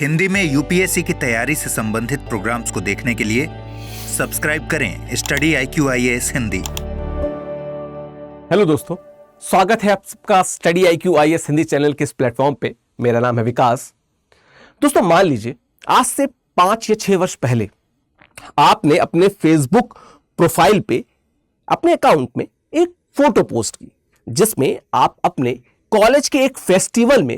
हिंदी में यूपीएससी की तैयारी से संबंधित प्रोग्राम्स को देखने के लिए सब्सक्राइब करें study IQ IAS Hindi. Hello दोस्तों, स्वागत है आप सबका study IQ IAS Hindi channel के इस प्लेटफॉर्म पे। मेरा नाम है विकास। दोस्तों, मान लीजिए आज से 5 या 6 वर्ष पहले आपने अपने फेसबुक प्रोफाइल पे अपने अकाउंट में एक फोटो पोस्ट की जिसमें आप अपने कॉलेज के एक फेस्टिवल में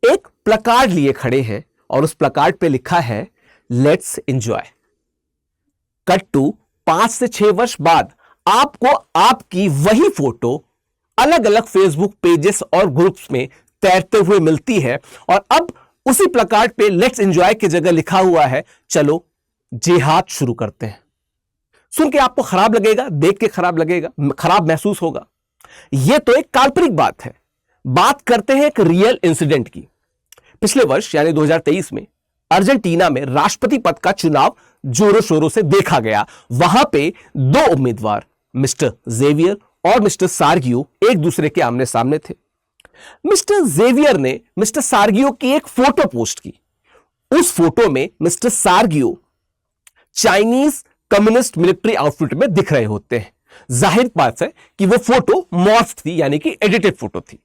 एक प्लकार्ड लिए खड़े हैं और उस प्लकार्ड पे लिखा है लेट्स एंजॉय। कट टू 5 से 6 वर्ष बाद आपको आपकी वही फोटो अलग अलग फेसबुक पेजेस और ग्रुप्स में तैरते हुए मिलती है और अब उसी प्लकार्ड पे लेट्स एंजॉय की जगह लिखा हुआ है चलो जिहाद शुरू करते हैं। सुन के आपको खराब लगेगा, देख के खराब लगेगा, खराब महसूस होगा। यह तो एक काल्पनिक बात है। बात करते हैं एक रियल इंसिडेंट की। पिछले वर्ष यानी 2023 में अर्जेंटीना में राष्ट्रपति पद का चुनाव जोरों शोरों से देखा गया। वहां पे 2 उम्मीदवार मिस्टर जेवियर और मिस्टर सार्गियो एक दूसरे के आमने सामने थे। मिस्टर जेवियर ने मिस्टर सार्गियो की एक फोटो पोस्ट की। उस फोटो में mister Sergio Chinese communist military outfit में दिख रहे होते हैं। जाहिर बात है कि वो फोटो मॉर्फ थी, यानी कि एडिटेड फोटो थी।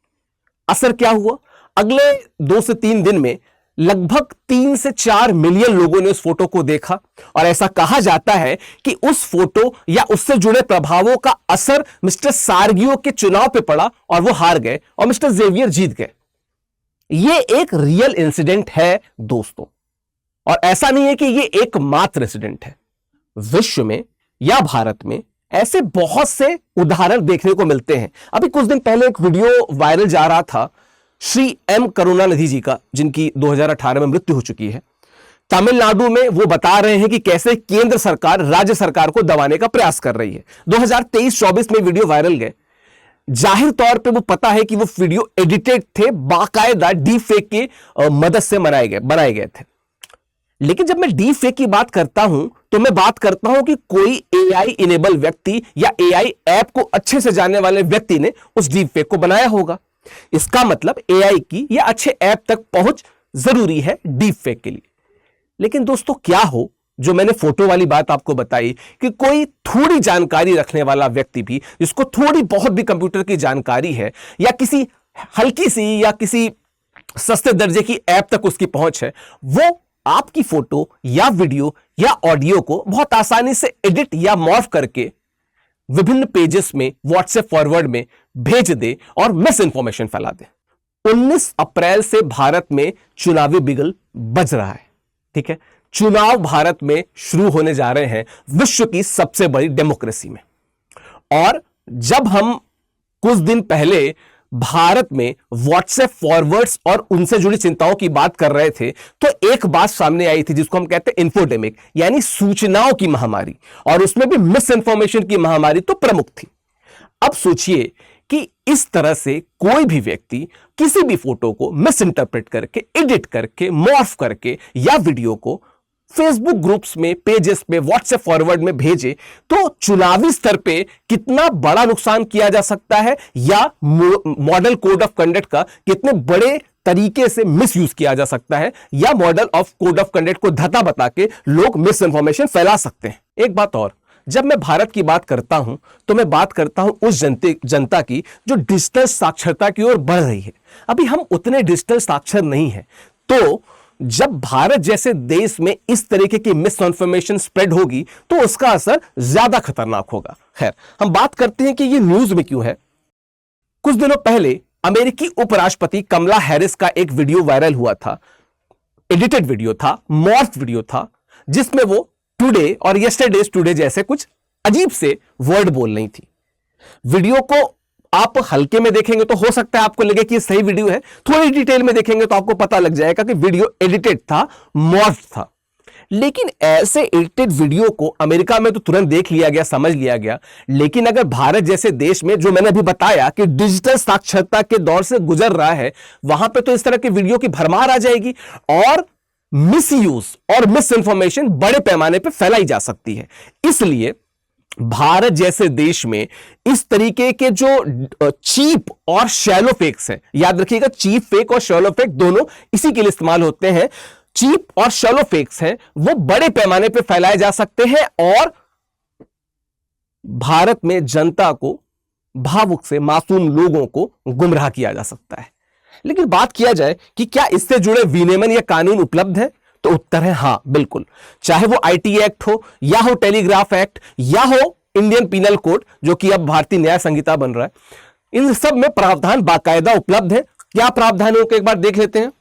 असर क्या हुआ? अगले 2 से 3 दिन में लगभग 3 से 4 मिलियन लोगों ने उस फोटो को देखा और ऐसा कहा जाता है कि उस फोटो या उससे जुड़े प्रभावों का असर मिस्टर सार्गियो के चुनाव पे पड़ा और वो हार गए और मिस्टर जेवियर जीत गए। यह एक रियल इंसिडेंट है दोस्तों, और ऐसा नहीं है कि यह एकमात्र इंसिडेंट है। विश्व में या भारत में ऐसे बहुत से उदाहरण देखने को मिलते हैं। अभी कुछ दिन पहले एक वीडियो वायरल जा रहा था श्री M करुणानिधि जी का, जिनकी 2018 में मृत्यु हो चुकी है। तमिलनाडु में वो बता रहे हैं कि कैसे केंद्र सरकार राज्य सरकार को दबाने का प्रयास कर रही है। 2023-24 में वीडियो वायरल गए। जाहिर तौर पे वो पता है कि वो वीडियो एडिटेड थे, बाकायदा डीप फेक की मदद से बनाए गए थे। लेकिन जब मैं डीप फेक की बात करता हूं तो मैं बात करता हूं कि कोई AI इनेबल व्यक्ति या AI ऐप को अच्छे से जानने वाले व्यक्ति ने उस डीप फेक को बनाया होगा। इसका मतलब AI की या अच्छे ऐप तक पहुंच जरूरी है डीप फेक के लिए। लेकिन दोस्तों, क्या हो जो मैंने फोटो वाली बात आपको बताई कि कोई थोड़ी जानकारी रखने वाला व्यक्ति भी, जिसको थोड़ी बहुत भी कंप्यूटर की जानकारी है या किसी हल्की सी या किसी सस्ते दर्जे की ऐप तक उसकी पहुंच है, वो आपकी फोटो या वीडियो या ऑडियो को बहुत आसानी से एडिट या मॉर्फ करके विभिन्न पेजेस में व्हाट्सएप फॉरवर्ड में भेज दे और मिस इंफॉर्मेशन फैला दे। 19 अप्रैल से भारत में चुनावी बिगल बज रहा है। ठीक है, चुनाव भारत में शुरू होने जा रहे हैं विश्व की सबसे बड़ी डेमोक्रेसी में। और जब हम कुछ दिन पहले भारत में व्हाट्सएप फॉरवर्ड्स और उनसे जुड़ी चिंताओं की बात कर रहे थे तो एक बात सामने आई थी जिसको हम कहते हैं इन्फोडेमिक, यानी सूचनाओं की महामारी, और उसमें भी मिस इंफॉर्मेशन की महामारी तो प्रमुख थी। अब सोचिए कि इस तरह से कोई भी व्यक्ति किसी भी फोटो को मिस इंटरप्रेट करके, एडिट करके, मॉर्फ करके या वीडियो को फेसबुक ग्रुप्स में, पेजेस में, व्हाट्सएप फॉरवर्ड में भेजे तो चुनावी स्तर पे कितना बड़ा नुकसान किया जा सकता है या मॉडल कोड ऑफ कंडक्ट का कितने बड़े तरीके से मिस यूज किया जा सकता है या model of code of conduct को धता बता के लोग मिस इंफॉर्मेशन फैला सकते हैं। एक बात और, जब मैं भारत की बात करता हूं तो मैं बात करता हूं उस जनता की जो डिजिटल साक्षरता की ओर बढ़ रही है। अभी हम उतने डिजिटल साक्षर नहीं है, तो जब भारत जैसे देश में इस तरीके की मिस इन्फॉर्मेशन स्प्रेड होगी तो उसका असर ज्यादा खतरनाक होगा। खैर, हम बात करते हैं कि ये न्यूज में क्यों है। कुछ दिनों पहले अमेरिकी उपराष्ट्रपति कमला हैरिस का एक वीडियो वायरल हुआ था। एडिटेड वीडियो था, मॉर्फ वीडियो था, जिसमें वो टुडे और यस्टरडेज टुडे जैसे कुछ अजीब से वर्ड बोल रही थी। वीडियो को आप हल्के में देखेंगे तो हो सकता है आपको लगे कि ये सही वीडियो है, थोड़ी डिटेल में देखेंगे तो आपको पता लग जाएगा कि वीडियो एडिटेड था, मॉर्फ था। लेकिन ऐसे एडिटेड वीडियो को अमेरिका में तो तुरंत देख लिया गया, समझ लिया गया, लेकिन अगर भारत जैसे देश में, जो मैंने अभी बताया कि डिजिटल साक्षरता के दौर से गुजर रहा है, वहां पे तो इस तरह के वीडियो की भरमार आ जाएगी और मिस यूज और मिस इंफॉर्मेशन बड़े पैमाने पर फैलाई जा सकती है। इसलिए भारत जैसे देश में इस तरीके के जो चीप और शैलो फेक्स हैं, याद रखिएगा चीप फेक और शैलो फेक दोनों इसी के लिए इस्तेमाल होते हैं, चीप और शैलो फेक्स हैं वो बड़े पैमाने पर फैलाए जा सकते हैं और भारत में जनता को, भावुक से मासूम लोगों को गुमराह किया जा सकता है। लेकिन बात किया जाए कि क्या इससे जुड़े विनियमन या कानून उपलब्ध है, तो उत्तर है हां, बिल्कुल। चाहे वो आईटी एक्ट हो या हो टेलीग्राफ एक्ट या हो इंडियन पीनल कोड, जो कि अब भारतीय न्याय संहिता बन रहा है, इन सब में प्रावधान बाकायदा उपलब्ध है। क्या प्रावधान है, एक बार देख लेते हैं।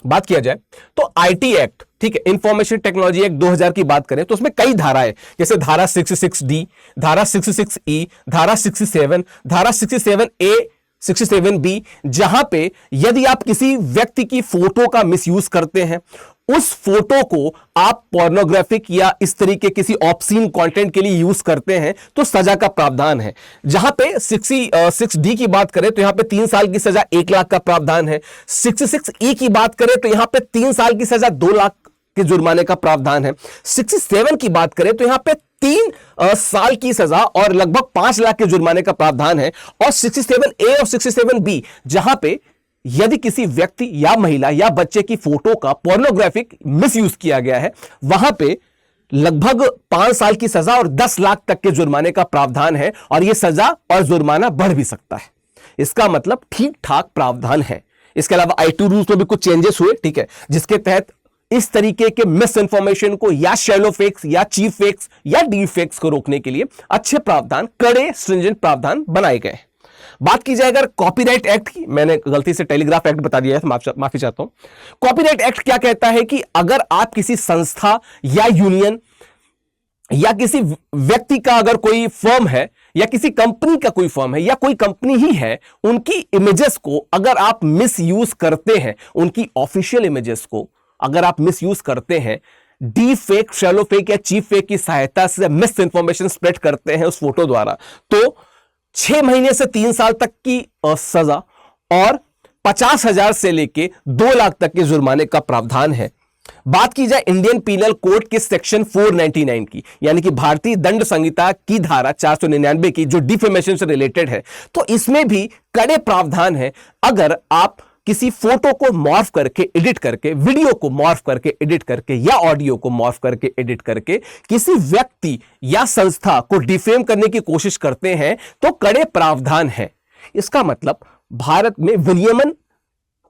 बात किया जाए तो आईटी एक्ट, ठीक है, इंफॉर्मेशन टेक्नोलॉजी एक्ट 2000 की बात करें तो उसमें कई धाराएं, जैसे धारा 66D, धारा 66E, धारा 67, धारा 67A, 67B, जहां पे यदि आप किसी व्यक्ति की फोटो का मिसयूज करते हैं, उस फोटो को आप पोर्नोग्राफिक या इस तरीके किसी ऑब्सीन कंटेंट के लिए यूज करते हैं तो सजा का प्रावधान है। जहां पे 66D की बात करें तो यहां पे 3 साल की सजा 1 लाख का प्रावधान है। 66E की बात करें तो यहां पे 3 साल की सजा 2 लाख के जुर्माने का प्रावधान है। 67 की बात करें तो यहां पे 3 साल की सजा और लगभग 5 लाख के जुर्माने का प्रावधान है। और 67A और 67B, जहां पे यदि किसी व्यक्ति या महिला या बच्चे की फोटो का पोर्नोग्राफिक मिसयूज किया गया है, वहां पे लगभग 5 साल की सजा और 10 लाख तक के जुर्माने का प्रावधान है। और यह सजा और जुर्माना बढ़ भी सकता है। इसका मतलब ठीक ठाक प्रावधान है। इसके अलावा आई2 रूल्स में भी कुछ चेंजेस हुए, ठीक है, जिसके तहत इस तरीके के मिस इंफॉर्मेशन को या शैलो फेक्स या चीप फेक्स या डीप फेक्स को रोकने के लिए अच्छे प्रावधान, कड़े स्ट्रिंजेंट प्रावधान बनाए गए। बात की जाए अगर कॉपीराइट एक्ट की, मैंने गलती से टेलीग्राफ एक्ट बता दिया है, माफी चाहता हूं। कॉपीराइट एक्ट क्या कहता है कि अगर आप किसी संस्था या यूनियन या किसी व्यक्ति का अगर कोई फर्म है या किसी कंपनी का कोई फर्म है या कोई कंपनी ही है, उनकी इमेजेस को अगर आप मिस यूज करते हैं, उनकी ऑफिशियल इमेजेस को अगर आप मिस यूज करते हैं, डीप फेक, शैलो फेक या चीप फेक की सहायता से मिस इंफॉर्मेशन स्प्रेड करते हैं उस फोटो द्वारा, तो 6 महीने से 3 साल तक की सजा और 50,000 से लेके 2 लाख तक के जुर्माने का प्रावधान है। बात की जाए इंडियन पीनल कोड के सेक्शन 499 की, यानी कि भारतीय दंड संहिता की धारा 499 की, जो डिफेमेशन से रिलेटेड है, तो इसमें भी कड़े प्रावधान है। अगर आप किसी फोटो को मॉर्फ करके एडिट करके, वीडियो को मॉर्फ करके एडिट करके या ऑडियो को मॉर्फ करके एडिट करके किसी व्यक्ति या संस्था को डिफेम करने की कोशिश करते हैं तो कड़े प्रावधान है। इसका मतलब भारत में विनियमन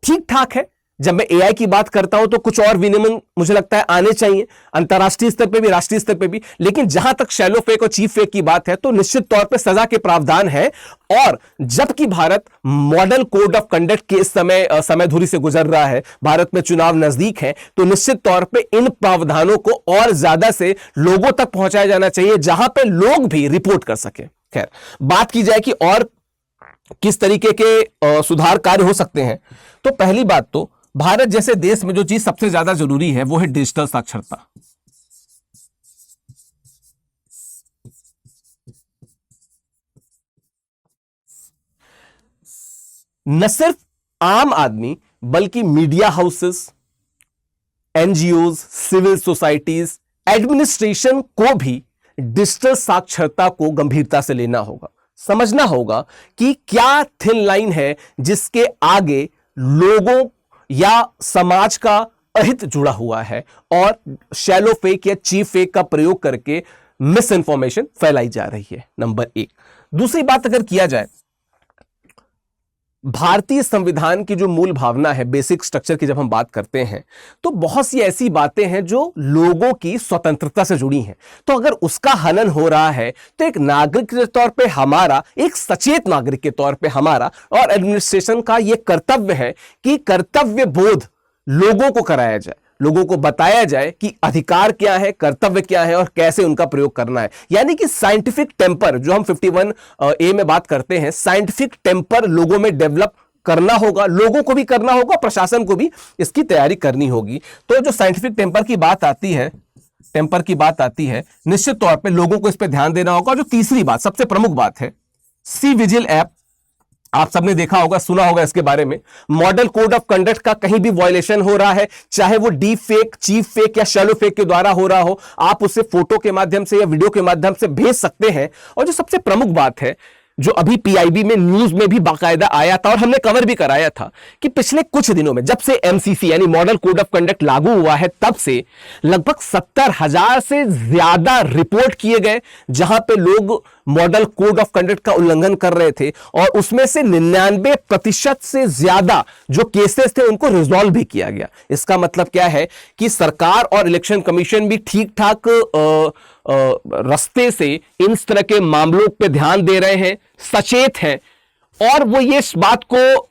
ठीक ठाक है। जब मैं एआई की बात करता हूं तो कुछ और विनियमन मुझे लगता है आने चाहिए, अंतर्राष्ट्रीय स्तर पे भी, राष्ट्रीय स्तर पे भी। लेकिन जहां तक शैलो फेक और चीप फेक की बात है तो निश्चित तौर पे सजा के प्रावधान है। और जबकि Bharat model code of conduct के इस समय धुरी से गुजर रहा है, भारत में चुनाव नजदीक है, तो निश्चित तौर पे इन प्रावधानों को और ज्यादा से लोगों तक पहुंचाया जाना चाहिए, जहां पे लोग भी रिपोर्ट कर सके। खैर, बात की जाए कि और किस तरीके के सुधार कार्य हो सकते हैं, तो पहली बात तो भारत जैसे देश में जो चीज सबसे ज्यादा जरूरी है वो है डिजिटल साक्षरता। न सिर्फ आम आदमी बल्कि media houses, NGOs, civil societies, administration को भी डिजिटल साक्षरता को गंभीरता से लेना होगा। समझना होगा कि क्या थिन लाइन है जिसके आगे लोगों या समाज का अहित जुड़ा हुआ है और शैलो फेक या चीप फेक का प्रयोग करके मिस इंफॉर्मेशन फैलाई जा रही है, नंबर 1। दूसरी बात अगर किया जाए, भारतीय संविधान की जो मूल भावना है, बेसिक स्ट्रक्चर की जब हम बात करते हैं, तो बहुत सी ऐसी बातें हैं जो लोगों की स्वतंत्रता से जुड़ी हैं। तो अगर उसका हनन हो रहा है तो एक नागरिक के तौर पे हमारा, एक सचेत नागरिक के तौर पे हमारा और एडमिनिस्ट्रेशन का यह कर्तव्य है कि कर्तव्य बोध लोगों को कराया जाए, लोगों को बताया जाए कि अधिकार क्या है, कर्तव्य क्या है और कैसे उनका प्रयोग करना है। यानी कि साइंटिफिक टेम्पर, जो हम 51A में बात करते हैं, साइंटिफिक टेम्पर लोगों में डेवलप करना होगा, लोगों को भी करना होगा, प्रशासन को भी इसकी तैयारी करनी होगी। तो जो साइंटिफिक टेम्पर की बात आती है, निश्चित तौर पर लोगों को इस पर ध्यान देना होगा। जो तीसरी बात, सबसे प्रमुख बात है, सी विजिल ऐप, आप सबने देखा होगा, सुना होगा इसके बारे में। मॉडल कोड ऑफ कंडक्ट का कहीं भी वायलेशन हो रहा है, चाहे वो डीप फेक, चीप फेक या शैलो फेक के द्वारा हो रहा हो, आप उसे फोटो के माध्यम से या वीडियो के माध्यम से भेज सकते हैं। और जो सबसे प्रमुख बात है, जो अभी पीआईबी में न्यूज में भी बाकायदा आया था और हमने कवर भी कराया था कि पिछले कुछ दिनों में जब से एमसीसी यानी मॉडल कोड ऑफ कंडक्ट लागू हुआ है तब से लगभग 70,000 से ज्यादा रिपोर्ट किए गए जहां पे लोग मॉडल कोड ऑफ कंडक्ट का उल्लंघन कर रहे थे और उसमें से 99% से ज्यादा जो केसेस थे उनको रिजॉल्व भी किया गया। इसका मतलब क्या है कि सरकार और इलेक्शन कमीशन भी ठीक ठाक रास्ते से इन तरह के मामलों पे ध्यान दे रहे हैं, सचेत हैं और वो ये इस बात को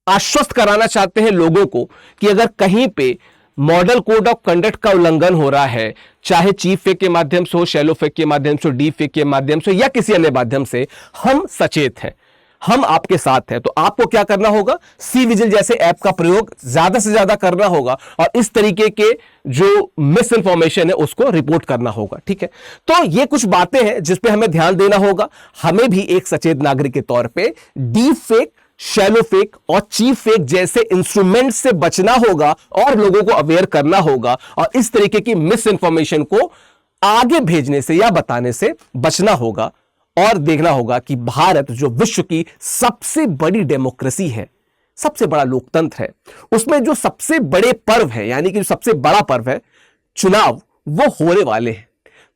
आश्वस्त कराना चाहते हैं लोगों को कि अगर कहीं पे मॉडल कोड ऑफ कंडक्ट का उल्लंघन हो रहा है, चाहे चीफ फेक के माध्यम से हो, शैलो फेक के माध्यम से हो, डीप फेक के माध्यम से या किसी अन्य माध्यम से, हम सचेत हैं, हम आपके साथ हैं। तो आपको क्या करना होगा, सी विजिल जैसे ऐप का प्रयोग ज्यादा से ज्यादा करना होगा और इस तरीके के जो मिस इंफॉर्मेशन है उसको रिपोर्ट करना होगा। ठीक है, तो ये कुछ बातें हैं जिस पे हमें ध्यान देना होगा। हमें भी एक सचेत नागरिक के तौर पे डीप फेक, शैलो फेक और चीफ फेक जैसे इंस्ट्रूमेंट से बचना होगा और लोगों को अवेयर करना होगा और इस तरीके की मिस इंफॉर्मेशन को आगे भेजने से या बताने से बचना होगा और देखना होगा कि भारत जो विश्व की सबसे बड़ी डेमोक्रेसी है, सबसे बड़ा लोकतंत्र है, उसमें जो सबसे बड़े पर्व है यानी कि जो सबसे बड़ा पर्व है चुनाव, वो होने वाले हैं।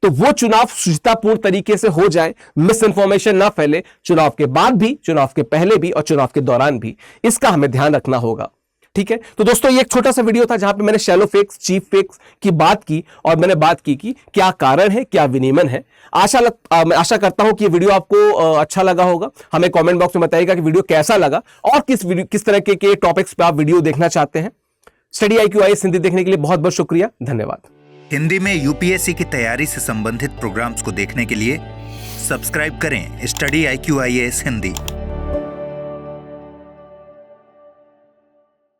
तो वो चुनाव शुचितापूर्ण तरीके से हो जाए, मिस इंफॉर्मेशन ना फैले, चुनाव के बाद भी, चुनाव के पहले भी और चुनाव के दौरान भी, इसका हमें ध्यान रखना होगा। ठीक है, तो दोस्तों ये एक छोटा सा वीडियो था जहां पे मैंने शैलो फेक्स, चीफ फेक्स की बात की और मैंने बात की कि क्या कारण है, क्या विनियमन है। मैं आशा करता हूं कि ये वीडियो आपको अच्छा लगा होगा। हमें कमेंट बॉक्स में बताइएगा कि वीडियो कैसा लगा और किस तरह के टॉपिक्स पे आप वीडियो देखना चाहते हैं। स्टडी IQ IAS हिंदी देखने के लिए बहुत बहुत शुक्रिया, धन्यवाद। हिंदी में यूपीएससी की तैयारी से संबंधित प्रोग्राम्स को देखने के लिए सब्सक्राइब करें स्टडी IQ IAS हिंदी।